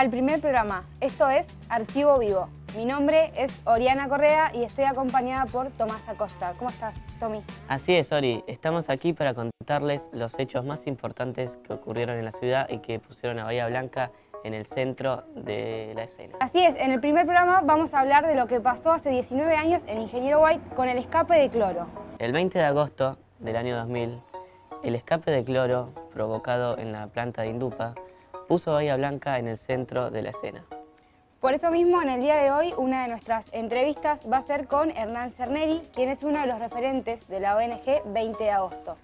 al primer programa. Esto es Archivo Vivo. Mi nombre es Oriana Correa y estoy acompañada por Tomás Acosta. ¿Cómo estás, Tommy? Así es, Ori. Estamos aquí para contarles los hechos más importantes que ocurrieron en la ciudad y que pusieron a Bahía Blanca en el centro de la escena. Así es, en el primer programa vamos a hablar de lo que pasó hace 19 años en Ingeniero White con el escape de cloro. El 20 de agosto del año 2000, el escape de cloro provocado en la planta de Indupa puso a Bahía Blanca en el centro de la escena. Por eso mismo, en el día de hoy, una de nuestras entrevistas va a ser con Hernán Cerneri, quien es uno de los referentes de la ONG 20 de agosto.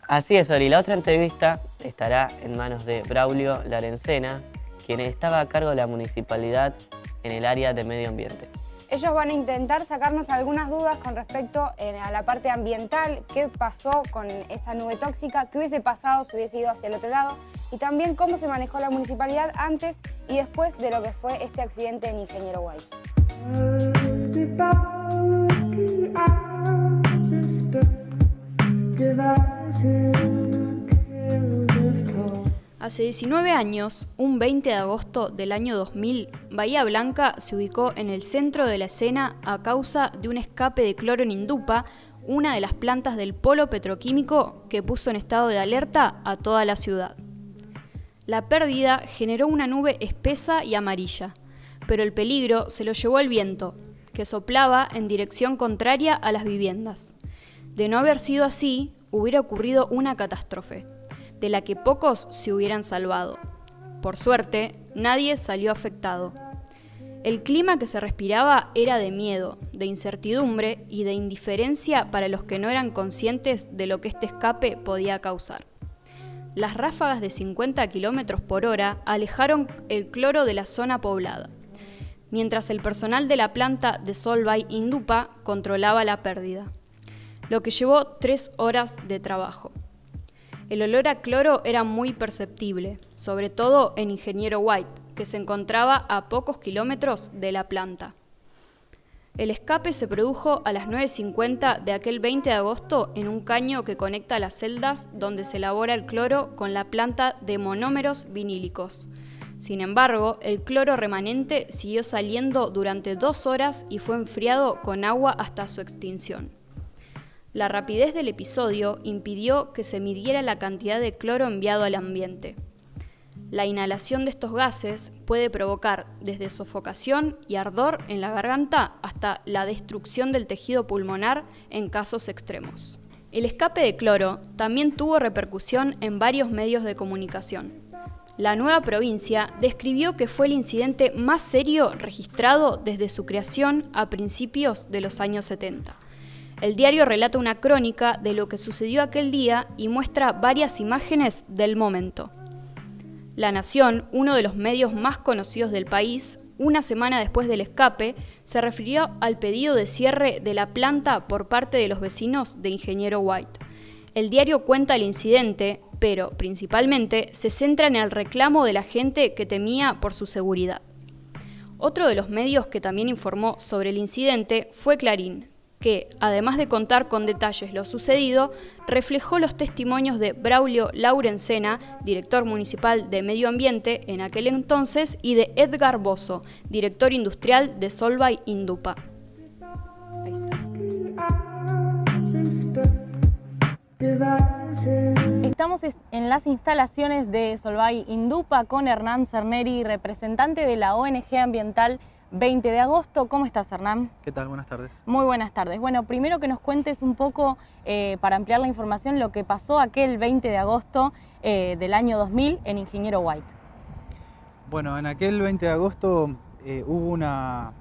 Así es, Ori. La otra entrevista estará en manos de Braulio Larencena, quien estaba a cargo de la municipalidad en el área de medio ambiente. Ellos van a intentar sacarnos algunas dudas con respecto a la parte ambiental, qué pasó con esa nube tóxica, qué hubiese pasado si hubiese ido hacia el otro lado y también cómo se manejó la municipalidad antes y después de lo que fue este accidente en Ingeniero White. Hace 19 años, un 20 de agosto del año 2000, Bahía Blanca se ubicó en el centro de la escena a causa de un escape de cloro en Indupa, una de las plantas del polo petroquímico que puso en estado de alerta a toda la ciudad. La pérdida generó una nube espesa y amarilla, pero el peligro se lo llevó el viento, que soplaba en dirección contraria a las viviendas. De no haber sido así, hubiera ocurrido una catástrofe, de la que pocos se hubieran salvado. Por suerte, nadie salió afectado. El clima que se respiraba era de miedo, de incertidumbre y de indiferencia para los que no eran conscientes de lo que este escape podía causar. Las ráfagas de 50 km por hora alejaron el cloro de la zona poblada, mientras el personal de la planta de Solvay Indupa controlaba la pérdida, lo que llevó 3 horas de trabajo. El olor a cloro era muy perceptible, sobre todo en Ingeniero White, que se encontraba a pocos kilómetros de la planta. El escape se produjo a las 9:50 de aquel 20 de agosto en un caño que conecta las celdas donde se elabora el cloro con la planta de monómeros vinílicos. Sin embargo, el cloro remanente siguió saliendo durante 2 horas y fue enfriado con agua hasta su extinción. La rapidez del episodio impidió que se midiera la cantidad de cloro enviado al ambiente. La inhalación de estos gases puede provocar desde sofocación y ardor en la garganta hasta la destrucción del tejido pulmonar en casos extremos. El escape de cloro también tuvo repercusión en varios medios de comunicación. La Nueva Provincia describió que fue el incidente más serio registrado desde su creación a principios de los años 70. El diario relata una crónica de lo que sucedió aquel día y muestra varias imágenes del momento. La Nación, uno de los medios más conocidos del país, una semana después del escape, se refirió al pedido de cierre de la planta por parte de los vecinos de Ingeniero White. El diario cuenta el incidente, pero principalmente se centra en el reclamo de la gente que temía por su seguridad. Otro de los medios que también informó sobre el incidente fue Clarín, que, además de contar con detalles lo sucedido, reflejó los testimonios de Braulio Larencena, director municipal de Medio Ambiente en aquel entonces, y de Edgar Bozo, director industrial de Solvay Indupa. Ahí está. Estamos en las instalaciones de Solvay Indupa con Hernán Cerneri, representante de la ONG ambiental 20 de agosto. ¿Cómo estás, Hernán? ¿Qué tal? Buenas tardes. Muy buenas tardes. Bueno, primero que nos cuentes un poco, para ampliar la información, lo que pasó aquel 20 de agosto del año 2000 en Ingeniero White. Bueno, en aquel 20 de agosto hubo una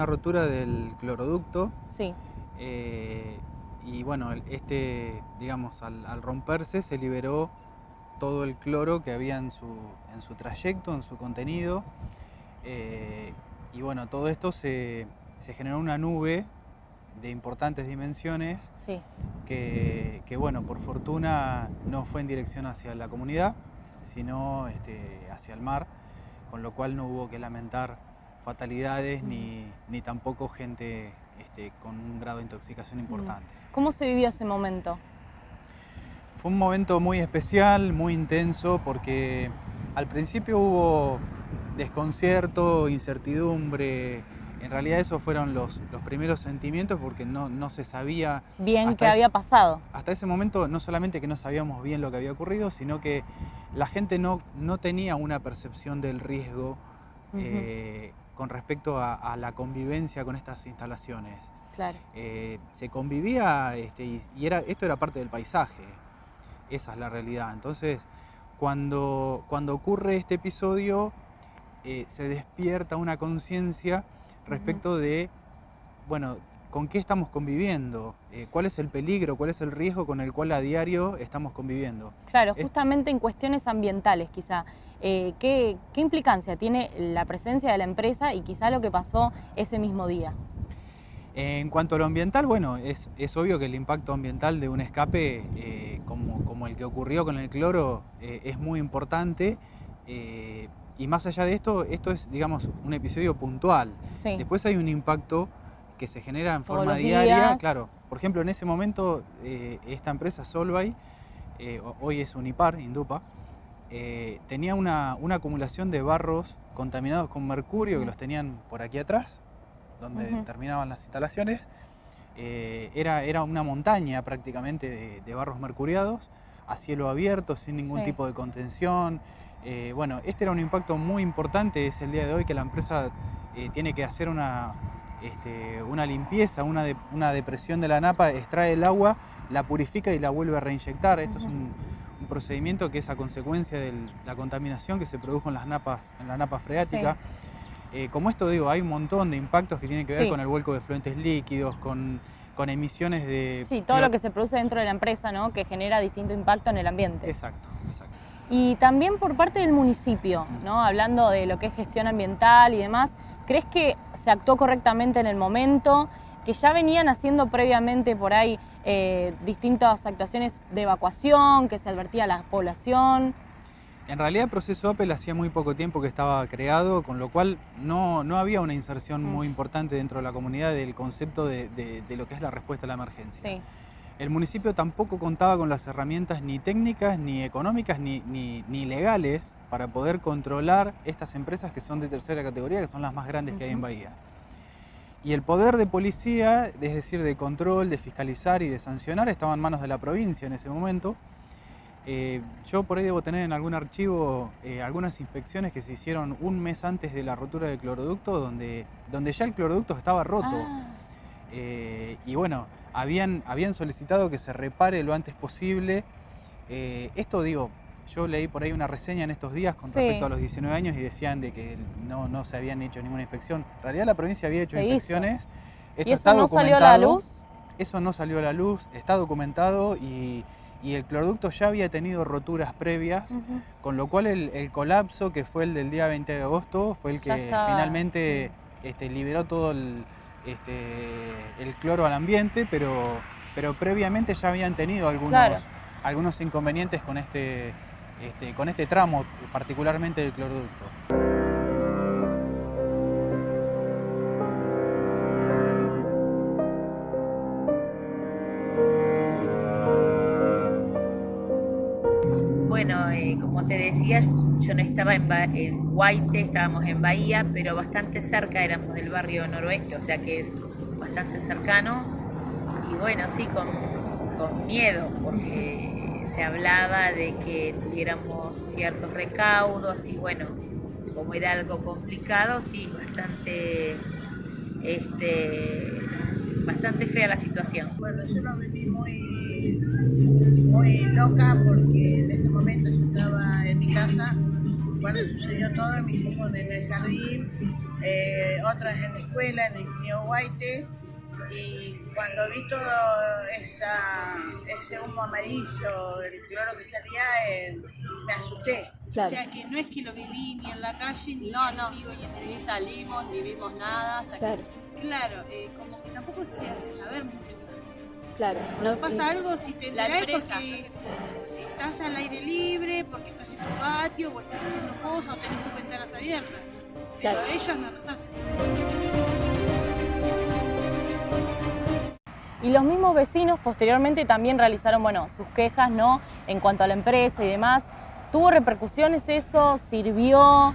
rotura del cloroducto. Sí. Y bueno, digamos, al romperse se liberó todo el cloro que había en su trayecto, en su contenido. Y bueno, todo esto se generó una nube de importantes dimensiones. Sí. que bueno, por fortuna no fue en dirección hacia la comunidad, sino hacia el mar, con lo cual no hubo que lamentar fatalidades ni tampoco gente con un grado de intoxicación importante. ¿Cómo se vivió ese momento? Fue un momento muy especial, muy intenso, porque Al principio hubo desconcierto, incertidumbre. En realidad esos fueron los primeros sentimientos porque no se sabía bien qué había pasado. Hasta ese momento no solamente que no sabíamos bien lo que había ocurrido, sino que la gente no tenía una percepción del riesgo con respecto a la convivencia con estas instalaciones. Claro. Se convivía esto era parte del paisaje, esa es la realidad. Entonces, cuando ocurre este episodio, se despierta una conciencia respecto de, bueno, con qué estamos conviviendo, cuál es el peligro, cuál es el riesgo con el cual a diario estamos conviviendo. Claro, justamente en cuestiones ambientales quizá, ¿qué implicancia tiene la presencia de la empresa y quizá lo que pasó ese mismo día? En cuanto a lo ambiental, bueno, es obvio que el impacto ambiental de un escape como el que ocurrió con el cloro es muy importante. Y más allá de esto es, digamos, un episodio puntual. Sí. Después hay un impacto que se genera en todos forma los diaria. días. Claro, por ejemplo, en ese momento, esta empresa Solvay, hoy es Unipar, Indupa, tenía una acumulación de barros contaminados con mercurio que los tenían por aquí atrás, donde terminaban las instalaciones. Era una montaña prácticamente de barros mercuriados, a cielo abierto, sin ningún tipo de contención. Bueno, este era un impacto muy importante, es el día de hoy que la empresa tiene que hacer una limpieza, una depresión de la napa, extrae el agua, la purifica y la vuelve a reinyectar. Esto es un procedimiento que es a consecuencia de la contaminación que se produjo en la napa freática. Como esto digo, hay un montón de impactos que tienen que ver con el vuelco de fluentes líquidos, con emisiones de... Sí, todo lo que se produce dentro de la empresa, ¿no? Que genera distinto impacto en el ambiente. Exacto, exacto. Y también por parte del municipio, ¿no? Hablando de lo que es gestión ambiental y demás, ¿crees que se actuó correctamente en el momento? ¿Que ya venían haciendo previamente por ahí distintas actuaciones de evacuación, que se advertía a la población? En realidad el proceso Apple hacía muy poco tiempo que estaba creado, con lo cual no había una inserción muy importante dentro de la comunidad del concepto de lo que es la respuesta a la emergencia. Sí. El municipio tampoco contaba con las herramientas ni técnicas, ni económicas, ni legales para poder controlar estas empresas que son de tercera categoría, que son las más grandes que hay en Bahía. Y el poder de policía, es decir, de control, de fiscalizar y de sancionar, estaba en manos de la provincia en ese momento. Yo por ahí debo tener en algún archivo algunas inspecciones que se hicieron un mes antes de la rotura del cloroducto, donde ya el cloroducto estaba roto. Y bueno, habían solicitado que se repare lo antes posible. Esto digo, yo leí por ahí una reseña en estos días con respecto a los 19 años y decían de que no se habían hecho ninguna inspección. En realidad la provincia había hecho inspecciones. Esto ¿Y eso no salió a la luz? Eso no salió a la luz, está documentado y el cloroducto ya había tenido roturas previas, con lo cual el colapso que fue el del día 20 de agosto fue el que finalmente liberó todo el cloro al ambiente, pero previamente ya habían tenido algunos inconvenientes con este tramo, particularmente del cloroducto. Bueno, como te decía, yo no estaba en Guaite, estábamos en Bahía, pero bastante cerca, éramos del barrio noroeste, o sea que es bastante cercano. Y bueno, sí, con miedo, porque se hablaba de que tuviéramos ciertos recaudos y bueno, como era algo complicado, sí, bastante fea la situación. Bueno, yo lo viví muy loca porque en ese momento yo estaba en mi casa cuando sucedió todo, mis hijos en el jardín, otros en la escuela, en el Ingeniero Guaite, y cuando vi todo ese humo amarillo, el cloro que salía, me asusté. Claro. O sea que no es que lo viví ni en la calle, ni ni salimos, ni vimos nada. Hasta claro, como que tampoco se hace saber mucho esas cosas. Claro. No pasa algo si te enterás porque estás al aire libre, porque estás en tu patio, o estás haciendo cosas, o tenés tus ventanas abiertas. Pero ellos no nos hacen. Y los mismos vecinos posteriormente también realizaron, sus quejas, ¿no? En cuanto a la empresa y demás. ¿Tuvo repercusiones eso? ¿Sirvió?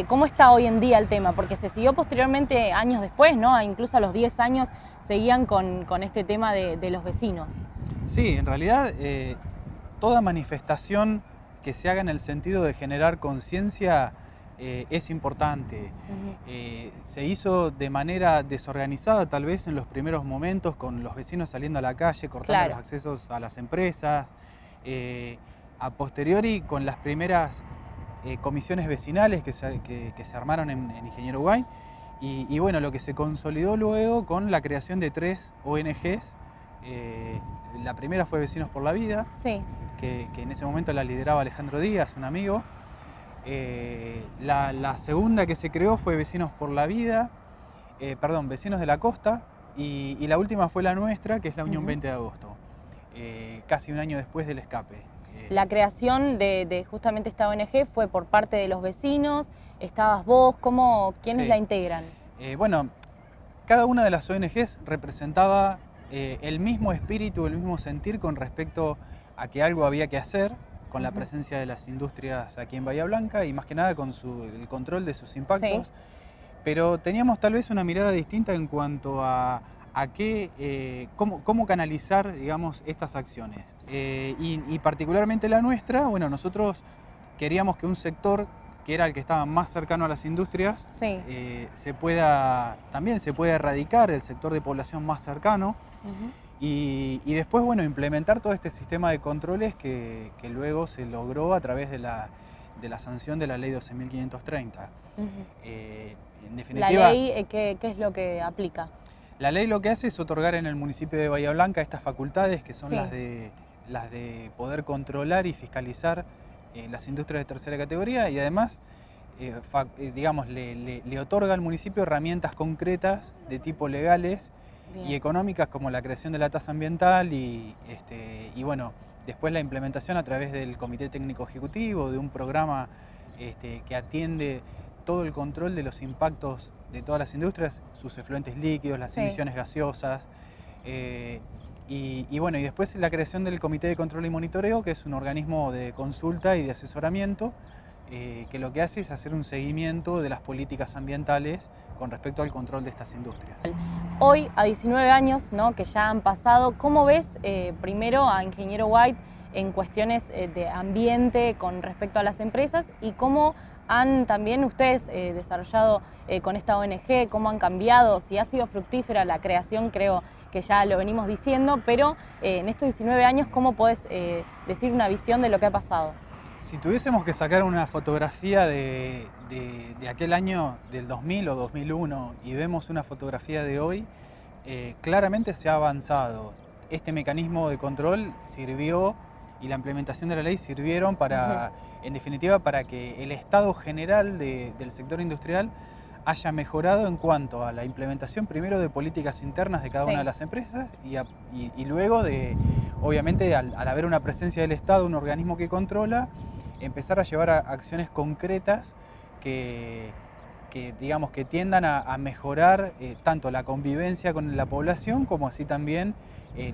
¿Cómo está hoy en día el tema? Porque se siguió posteriormente, años después, ¿no? Incluso a los 10 años seguían con este tema de los vecinos. Sí, en realidad toda manifestación que se haga en el sentido de generar conciencia es importante. Se hizo de manera desorganizada tal vez en los primeros momentos, con los vecinos saliendo a la calle, cortando los accesos a las empresas. A posteriori, con las primeras comisiones vecinales que se armaron en Ingeniero White. Y bueno, lo que se consolidó luego con la creación de 3 ONGs. La primera fue Vecinos por la Vida, sí, que en ese momento la lideraba Alejandro Díaz, un amigo. La segunda que se creó fue Vecinos por la Vida, Vecinos de la Costa, y la última fue la nuestra, que es la Unión 20 de Agosto, casi un año después del escape. La creación de justamente esta ONG fue por parte de los vecinos, estabas vos, ¿quiénes la integran? Bueno, cada una de las ONGs representaba el mismo espíritu, el mismo sentir con respecto a que algo había que hacer con la presencia de las industrias aquí en Bahía Blanca y más que nada con el control de sus impactos, pero teníamos tal vez una mirada distinta en cuanto a cómo canalizar, digamos, estas acciones. Y particularmente la nuestra, bueno, nosotros queríamos que un sector que era el que estaba más cercano a las industrias, también se pueda erradicar el sector de población más cercano y después, bueno, implementar todo este sistema de controles que luego se logró a través de la sanción de la ley 12.530. En definitiva, ¿la ley qué es lo que aplica? La ley lo que hace es otorgar en el municipio de Bahía Blanca estas facultades que son las de poder controlar y fiscalizar las industrias de tercera categoría y además digamos, le otorga al municipio herramientas concretas de tipo legales y económicas como la creación de la tasa ambiental y bueno, después la implementación a través del Comité Técnico Ejecutivo, de un programa que atiende todo el control de los impactos de todas las industrias, sus efluentes líquidos, las emisiones gaseosas, y bueno, y después la creación del Comité de Control y Monitoreo, que es un organismo de consulta y de asesoramiento, que lo que hace es hacer un seguimiento de las políticas ambientales con respecto al control de estas industrias. Hoy, a 19 años, ¿no?, que ya han pasado, ¿cómo ves primero a Ingeniero White en cuestiones de ambiente con respecto a las empresas y cómo han también ustedes desarrollado con esta ONG, cómo han cambiado, si ha sido fructífera la creación? Creo que ya lo venimos diciendo, pero en estos 19 años, ¿cómo podés decir una visión de lo que ha pasado? Si tuviésemos que sacar una fotografía de aquel año del 2000 o 2001 y vemos una fotografía de hoy, claramente se ha avanzado. Este mecanismo de control sirvió y la implementación de la ley sirvieron para, en definitiva, para que el estado general del sector industrial haya mejorado en cuanto a la implementación primero de políticas internas de cada una de las empresas y luego de, obviamente, al haber una presencia del Estado, un organismo que controla, empezar a llevar a acciones concretas que digamos, que tiendan a mejorar tanto la convivencia con la población como así también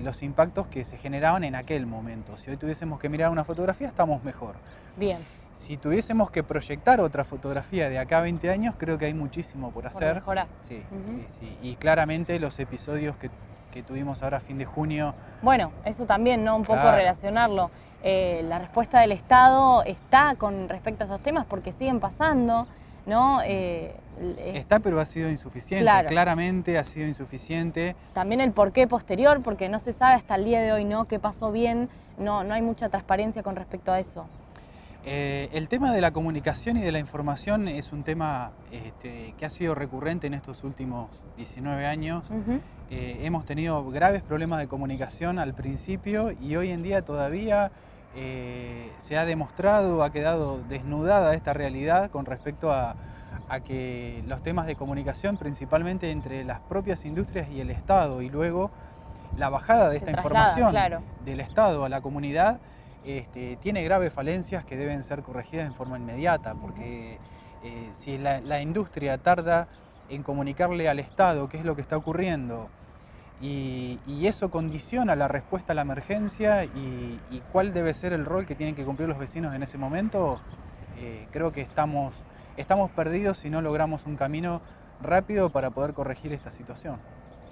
los impactos que se generaban en aquel momento. Si hoy tuviésemos que mirar una fotografía, estamos mejor. Bien. Si tuviésemos que proyectar otra fotografía de acá a 20 años, creo que hay muchísimo por hacer. Por mejorar. Sí, sí. Y claramente los episodios que tuvimos ahora a fin de junio. Bueno, eso también, ¿no? Un poco relacionarlo. La respuesta del Estado está con respecto a esos temas porque siguen pasando, ¿no? Está, pero ha sido insuficiente, claramente ha sido insuficiente. También el porqué posterior, porque no se sabe hasta el día de hoy, ¿no?, qué pasó bien, no hay mucha transparencia con respecto a eso. El tema de la comunicación y de la información es un tema que ha sido recurrente en estos últimos 19 años. Hemos tenido graves problemas de comunicación al principio y hoy en día todavía se ha demostrado, ha quedado desnudada esta realidad con respecto a que los temas de comunicación, principalmente entre las propias industrias y el Estado, y luego la bajada de esta información del Estado a la comunidad, tiene graves falencias que deben ser corregidas en forma inmediata, porque si la industria tarda en comunicarle al Estado qué es lo que está ocurriendo y eso condiciona la respuesta a la emergencia y cuál debe ser el rol que tienen que cumplir los vecinos en ese momento. Creo que estamos perdidos si no logramos un camino rápido para poder corregir esta situación.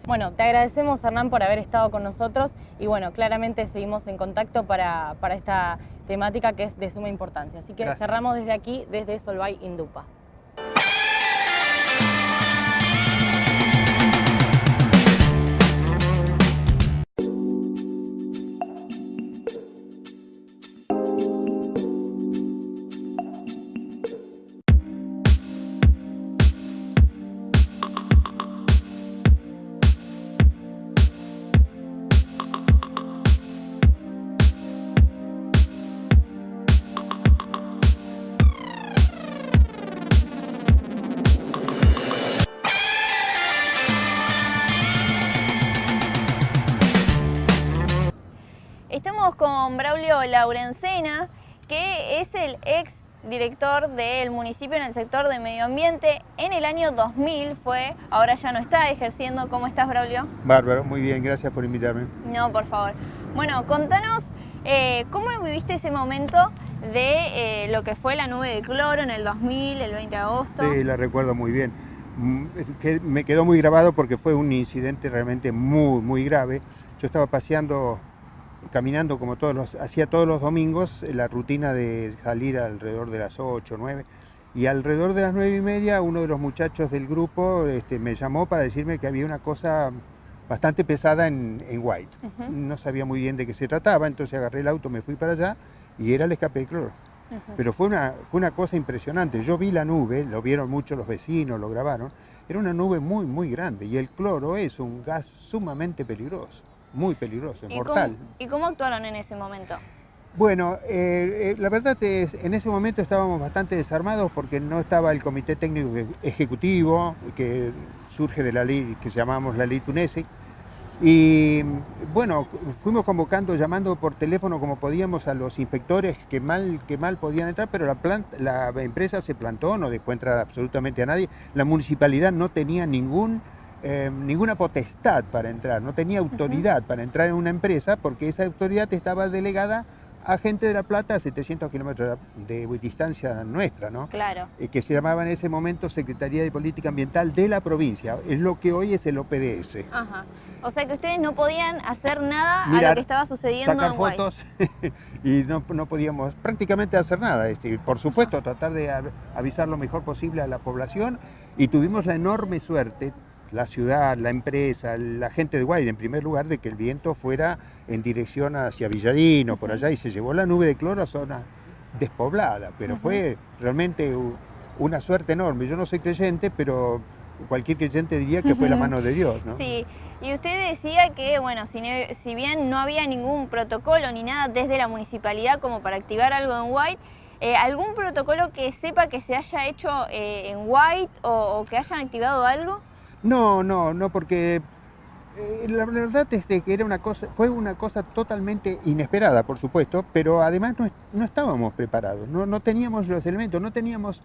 Bueno, te agradecemos, Hernán, por haber estado con nosotros y bueno, claramente seguimos en contacto para esta temática que es de suma importancia. Así que Gracias. cerramos desde aquí, desde Solvay Indupa. Estamos con Braulio Laurencena, que es el ex director del municipio en el sector de medio ambiente. En el año 2000 fue, ahora ya no está ejerciendo. ¿Cómo estás, Braulio? Bárbaro, muy bien, gracias por invitarme. No, por favor. Bueno, contanos cómo viviste ese momento de lo que fue la nube de cloro en el 2000, el 20 de agosto. Sí, la recuerdo muy bien. Que me quedó muy grabado porque fue un incidente realmente muy grave. Yo estaba caminando como hacía todos los domingos, la rutina de salir alrededor de las 8, 9, y alrededor de las 9:30 uno de los muchachos del grupo me llamó para decirme que había una cosa bastante pesada en White. No sabía muy bien de qué se trataba, entonces agarré el auto, me fui para allá y era el escape de cloro. Pero fue una cosa impresionante. Yo vi la nube, lo vieron mucho los vecinos, lo grabaron. Era una nube muy grande y el cloro es un gas sumamente peligroso, muy peligroso, es mortal. ¿Y cómo actuaron en ese momento? Bueno, la verdad es en ese momento estábamos bastante desarmados porque no estaba el comité técnico ejecutivo que surge de la ley que llamamos la ley Tunesi. Y bueno, fuimos convocando, llamando por teléfono como podíamos a los inspectores que mal podían entrar, pero la empresa se plantó, no dejó entrar absolutamente a nadie. La municipalidad no tenía ninguna potestad para entrar, no tenía autoridad para entrar en una empresa porque esa autoridad estaba delegada a gente de La Plata a 700 kilómetros de distancia nuestra, ¿no? Claro. Que se llamaba en ese momento Secretaría de Política Ambiental de la provincia, es lo que hoy es el OPDS. Ajá. O sea que ustedes no podían hacer nada Mirar, a lo que estaba sucediendo sacar en White. fotos y no podíamos prácticamente hacer nada. Por supuesto, tratar de avisar lo mejor posible a la población y tuvimos la enorme suerte, la ciudad, la empresa, la gente de White en primer lugar, de que el viento fuera en dirección hacia Villarino, por allá, y se llevó la nube de cloro a zona despoblada, pero fue realmente una suerte enorme. Yo no soy creyente, pero cualquier creyente diría que fue la mano de Dios, ¿no? Sí, y usted decía que, bueno, si bien no había ningún protocolo ni nada desde la municipalidad como para activar algo en White, ¿algún protocolo que sepa que se haya hecho en White o que hayan activado algo? No, porque la verdad es que fue una cosa totalmente inesperada, por supuesto, pero además no estábamos preparados, no teníamos los elementos, no teníamos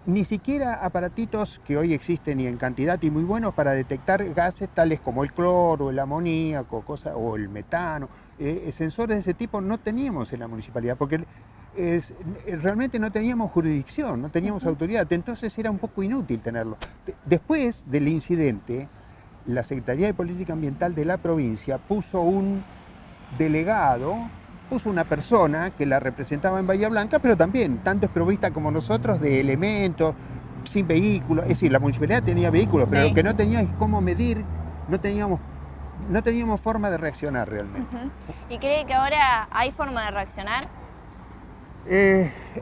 ni siquiera aparatitos que hoy existen y en cantidad y muy buenos para detectar gases tales como el cloro, el amoníaco, o el metano. Sensores de ese tipo no teníamos en la municipalidad porque realmente no teníamos jurisdicción, no teníamos autoridad, entonces era un poco inútil tenerlo. Después del incidente, la Secretaría de Política Ambiental de la provincia puso un delegado, puso una persona que la representaba en Bahía Blanca, pero también tanto desprovista como nosotros de elementos, sin vehículos. Es decir, la municipalidad tenía vehículos, pero lo que no tenía es cómo medir, no teníamos forma de reaccionar realmente. ¿Y cree que ahora hay forma de reaccionar?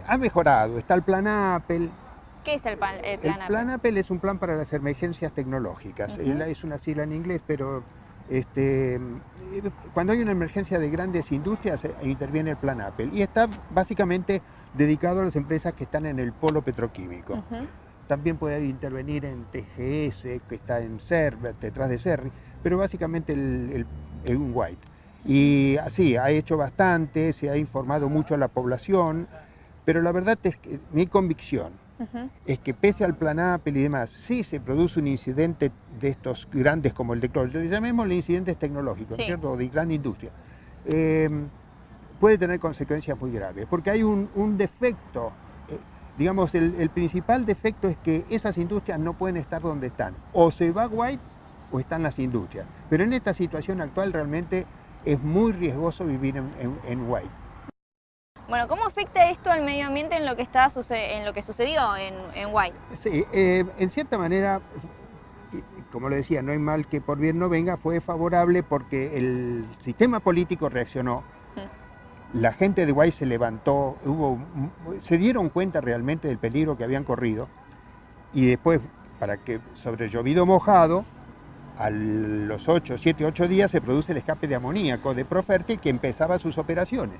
Ha mejorado, está el plan Apple. ¿Qué es el plan El plan Apple es un plan para las emergencias tecnológicas. Es una sigla en inglés, pero cuando hay una emergencia de grandes industrias interviene el plan Apple y está básicamente dedicado a las empresas que están en el polo petroquímico. También puede intervenir en TGS, que está en detrás de Cerri, pero básicamente un White. Y así, ha hecho bastante, se ha informado mucho a la población, pero la verdad es que mi convicción es que pese al plan Apple y demás, si se produce un incidente de estos grandes como el de cloro, llamémosle incidentes tecnológicos, ¿cierto? O de gran industria, puede tener consecuencias muy graves, porque hay un defecto, digamos, el principal defecto es que esas industrias no pueden estar donde están, o se va white o están las industrias, pero en esta situación actual realmente es muy riesgoso vivir en white. Bueno, ¿cómo afecta esto al medio ambiente en lo que sucedió en White? Sí, en cierta manera, como le decía, no hay mal que por bien no venga, fue favorable porque el sistema político reaccionó, la gente de White se levantó, se dieron cuenta realmente del peligro que habían corrido y después, para que sobre llovido mojado, a los 7, 8 días se produce el escape de amoníaco de Profertil que empezaba sus operaciones.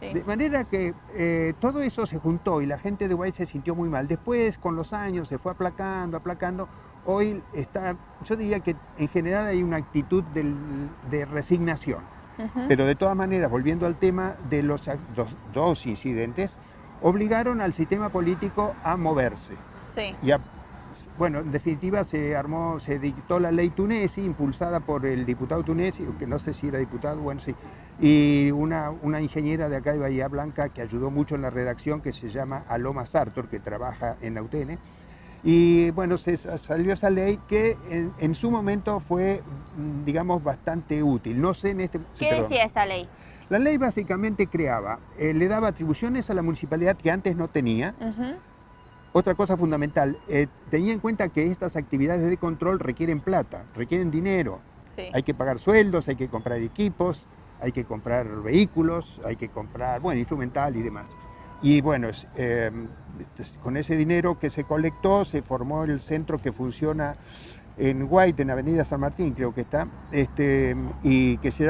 Sí. De manera que todo eso se juntó y la gente de White se sintió muy mal. Después, con los años, se fue aplacando. Hoy está, yo diría que en general hay una actitud de resignación. Pero de todas maneras, volviendo al tema de los dos incidentes, obligaron al sistema político a moverse. Sí. Bueno, en definitiva se dictó la ley Tunesi, impulsada por el diputado Tunesi, que no sé si era diputado, bueno, sí, y una ingeniera de acá de Bahía Blanca que ayudó mucho en la redacción, que se llama Aloma Sartor, que trabaja en Autene. Y bueno, salió esa ley que en su momento fue, digamos, bastante útil. No sé en este... ¿Qué decía esa ley? La ley básicamente creaba, le daba atribuciones a la municipalidad que antes no tenía. Otra cosa fundamental, tenía en cuenta que estas actividades de control requieren plata, requieren dinero. Sí. Hay que pagar sueldos, hay que comprar equipos, hay que comprar vehículos, hay que comprar, bueno, instrumental y demás. Y bueno, con ese dinero que se colectó, se formó el centro que funciona en White, en Avenida San Martín, creo que está, y que se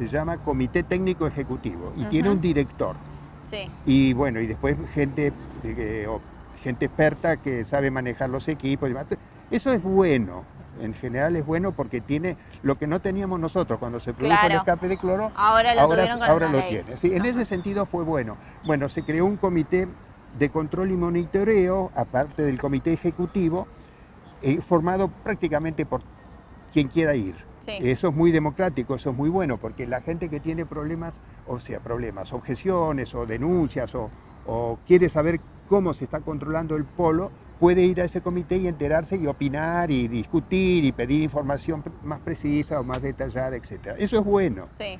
llama Comité Técnico Ejecutivo, y tiene un director. Sí. Y bueno, y después gente experta que sabe manejar los equipos y demás. Eso es bueno, en general es bueno porque tiene lo que no teníamos nosotros cuando se produjo el escape de cloro, ahora lo tiene. Sí, en ese sentido fue bueno. Bueno, se creó un comité de control y monitoreo, aparte del comité ejecutivo, formado prácticamente por quien quiera ir. Sí. Eso es muy democrático, eso es muy bueno, porque la gente que tiene problemas, objeciones o denuncias o quiere saber cómo se está controlando el polo, puede ir a ese comité y enterarse y opinar y discutir y pedir información más precisa o más detallada, etc. Eso es bueno. Sí.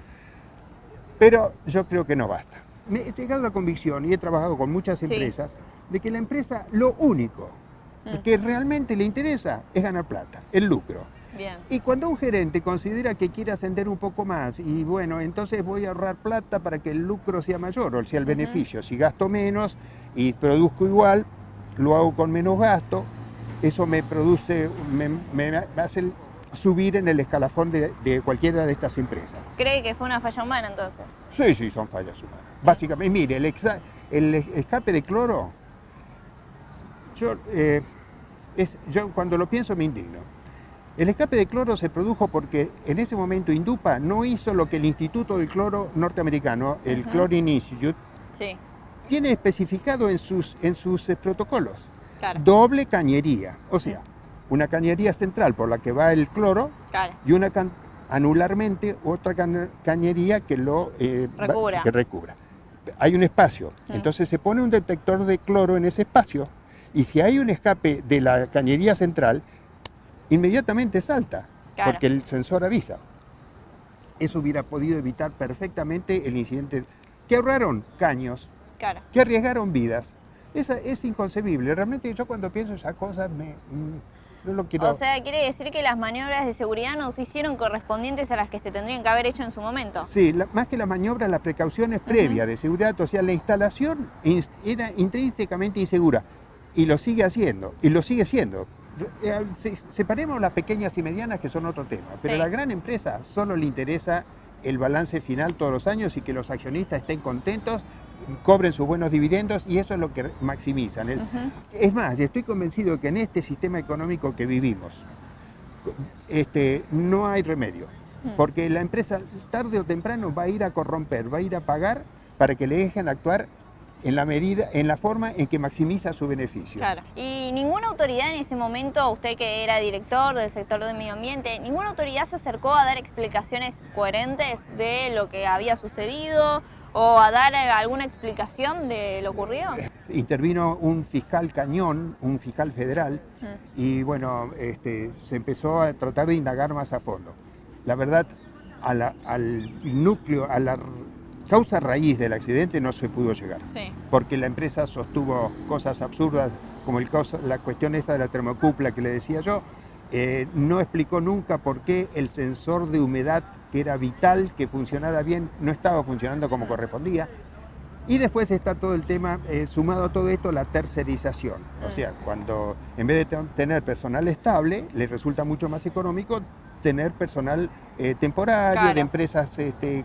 Pero yo creo que no basta. Me he llegado a la convicción, y he trabajado con muchas empresas, de que la empresa lo único que realmente le interesa es ganar plata, el lucro. Bien. Y cuando un gerente considera que quiere ascender un poco más y bueno, entonces voy a ahorrar plata para que el lucro sea mayor o sea el beneficio. Si gasto menos y produzco igual, lo hago con menos gasto, eso me hace subir en el escalafón de cualquiera de estas empresas. ¿Cree que fue una falla humana entonces? Sí, son fallas humanas. Básicamente, mire, el escape de cloro, yo cuando lo pienso me indigno. El escape de cloro se produjo porque en ese momento Indupa no hizo lo que el Instituto del Cloro norteamericano, el Chlorine Institute, tiene especificado en sus protocolos. Claro. Doble cañería, o sea, una cañería central por la que va el cloro y una anularmente otra cañería que lo recubra. Hay un espacio, entonces se pone un detector de cloro en ese espacio y si hay un escape de la cañería central, inmediatamente salta, porque el sensor avisa. Eso hubiera podido evitar perfectamente el incidente. Que ahorraron caños, que arriesgaron vidas. Es inconcebible. Realmente yo cuando pienso esas cosas no lo quiero... O sea, ¿quiere decir que las maniobras de seguridad no se hicieron correspondientes a las que se tendrían que haber hecho en su momento? Sí, más que las maniobras, las precauciones previas de seguridad, o sea, la instalación era intrínsecamente insegura y lo sigue haciendo, y lo sigue siendo. Separemos las pequeñas y medianas, que son otro tema, pero a la gran empresa solo le interesa el balance final todos los años y que los accionistas estén contentos, cobren sus buenos dividendos y eso es lo que maximizan. Es más, estoy convencido de que en este sistema económico que vivimos no hay remedio, porque la empresa tarde o temprano va a ir a corromper, va a ir a pagar para que le dejen actuar en la forma en que maximiza su beneficio. Claro. Y ninguna autoridad en ese momento, usted que era director del sector del medio ambiente, ninguna autoridad se acercó a dar explicaciones coherentes de lo que había sucedido o a dar alguna explicación de lo ocurrido. Intervino un fiscal cañón, un fiscal federal, y bueno, se empezó a tratar de indagar más a fondo. La verdad, al núcleo, a la causa raíz del accidente no se pudo llegar, porque la empresa sostuvo cosas absurdas, como la cuestión esta de la termocupla que le decía yo, no explicó nunca por qué el sensor de humedad, que era vital, que funcionara bien, no estaba funcionando como correspondía. Y después está todo el tema, sumado a todo esto, la tercerización. O sea, cuando en vez de tener personal estable, les resulta mucho más económico tener personal temporario, de empresas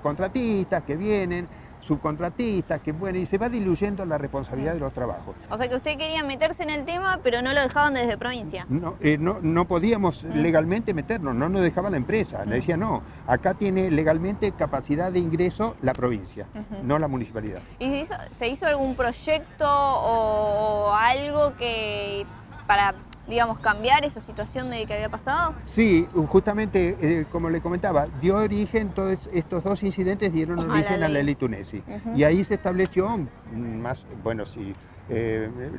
contratistas que vienen, subcontratistas, que bueno, y se va diluyendo la responsabilidad de los trabajos. O sea que usted quería meterse en el tema, pero no lo dejaban desde provincia. No podíamos legalmente meternos, no nos dejaba la empresa. Le decía, no, acá tiene legalmente capacidad de ingreso la provincia, no la municipalidad. ¿Y se hizo algún proyecto o algo que para, digamos, cambiar esa situación de que había pasado? Sí, justamente, como le comentaba, dio origen, todos estos dos incidentes dieron origen a la ley Tunesi. Y ahí se estableció más, bueno, sí,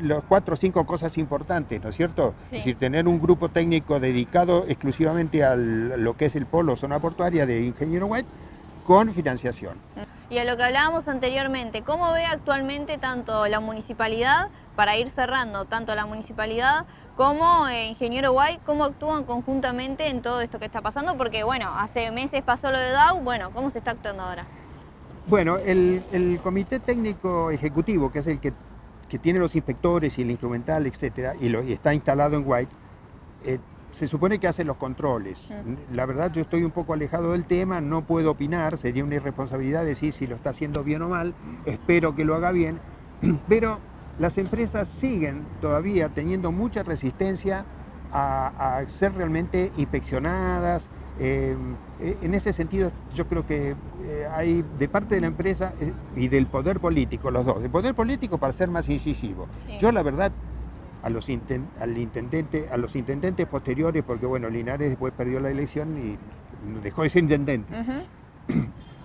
los 4 o 5 cosas importantes, ¿no es cierto? Es decir, tener un grupo técnico dedicado exclusivamente a lo que es el polo zona portuaria de Ingeniero White, con financiación. Y a lo que hablábamos anteriormente, ¿cómo ve actualmente tanto la municipalidad, para ir cerrando, tanto la municipalidad como Ingeniero White, cómo actúan conjuntamente en todo esto que está pasando? Porque bueno, hace meses pasó lo de Dow, bueno, ¿cómo se está actuando ahora? Bueno, el comité técnico ejecutivo, que es el que tiene los inspectores y el instrumental, etcétera, y está instalado en White, se supone que hace los controles. La verdad, yo estoy un poco alejado del tema, no puedo opinar, sería una irresponsabilidad decir si lo está haciendo bien o mal, espero que lo haga bien, pero las empresas siguen todavía teniendo mucha resistencia a ser realmente inspeccionadas. En ese sentido, yo creo que hay de parte de la empresa y del poder político, los dos, el poder político para ser más incisivo. Yo la verdad, a los intendentes posteriores, porque bueno, Linares después perdió la elección y dejó de ser intendente.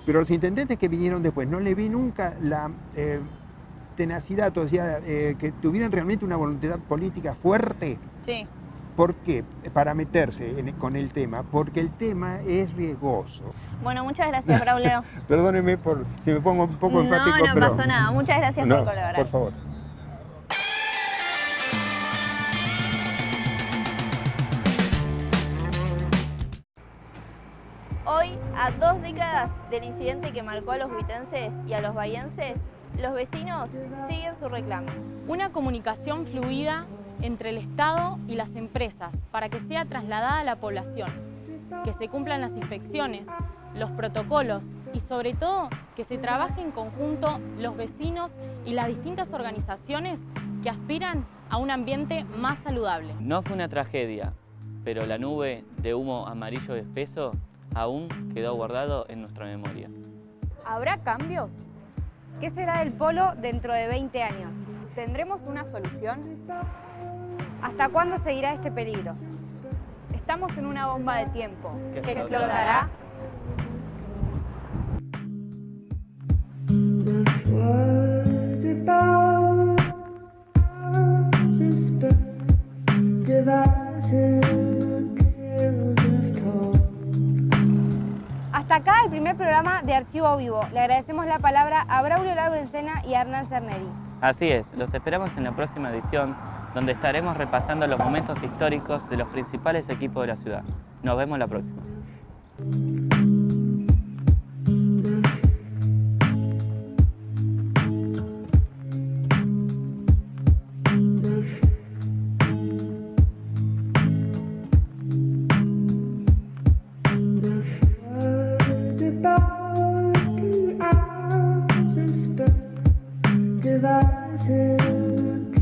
Pero los intendentes que vinieron después, no le vi nunca la tenacidad, o sea, que tuvieran realmente una voluntad política fuerte. ¿Por qué? Para meterse con el tema, porque el tema es riesgoso. Bueno, muchas gracias, Braulio. Perdóneme si me pongo un poco enfático. No pasó nada. Muchas gracias por colaborar. Por favor. Hoy, a 2 décadas del incidente que marcó a los huitenses y a los bahienses, los vecinos siguen su reclamo. Una comunicación fluida entre el Estado y las empresas para que sea trasladada a la población, que se cumplan las inspecciones, los protocolos y sobre todo que se trabaje en conjunto los vecinos y las distintas organizaciones que aspiran a un ambiente más saludable. No fue una tragedia, pero la nube de humo amarillo espeso aún quedó guardado en nuestra memoria. ¿Habrá cambios? ¿Qué será del polo dentro de 20 años? ¿Tendremos una solución? ¿Hasta cuándo seguirá este peligro? Estamos en una bomba de tiempo. ¿Que explotará? Hasta acá el primer programa de Archivo Vivo. Le agradecemos la palabra a Braulio Laurensena y a Hernán Cerneri. Así es, los esperamos en la próxima edición, donde estaremos repasando los momentos históricos de los principales equipos de la ciudad. Nos vemos la próxima. Devices